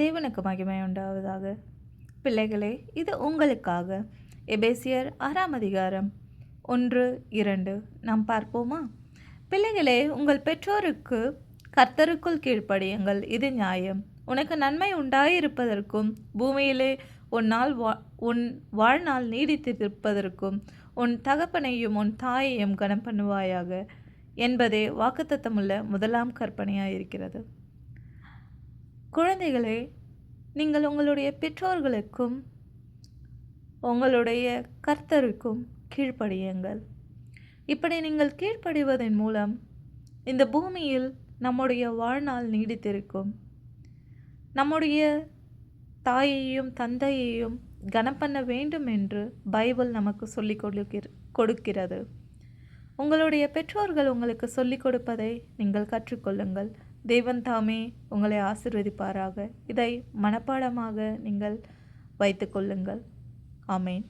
தேவனுக்கு மகிமை உண்டாவதாக. பிள்ளைகளே, இது உங்களுக்காக. எபேசியர் 6 1, 2 நாம் பார்ப்போமா? பிள்ளைகளே, உங்கள் பெற்றோருக்கு கர்த்தருக்குள் கீழ்ப்படியுங்கள், இது நியாயம். உனக்கு நன்மை உண்டாயிருப்பதற்கும் பூமியிலே உன் வாழ்நாள் நீடித்திருப்பதற்கும் உன் தகப்பனையும் உன் தாயையும் கனம் பண்ணுவாயாக என்பதே வாக்குத்தத்தமுள்ள முதலாம் கற்பனையாயிருக்கிறது. குழந்தைகளே, நீங்கள் உங்களுடைய பெற்றோர்களுக்கும் உங்களுடைய கர்த்தருக்கும் கீழ்ப்படியுங்கள். இப்படி நீங்கள் கீழ்ப்படிவதன் மூலம் இந்த பூமியில் நம்முடைய வாழ்நாள் நீடித்திருக்கும். நம்முடைய தாயையும் தந்தையையும் கனம் பண்ண வேண்டும் என்று பைபிள் நமக்கு சொல்லிக் கொடுக்கிறது. உங்களுடைய பெற்றோர்கள் உங்களுக்கு சொல்லிக் கொடுப்பதை நீங்கள் கற்றுக்கொள்ளுங்கள். தேவன் தாமே உங்களை ஆசீர்வதிப்பாராக. இதை மனப்பாடமாக நீங்கள் வைத்துக்கொள்ளுங்கள். ஆமென்.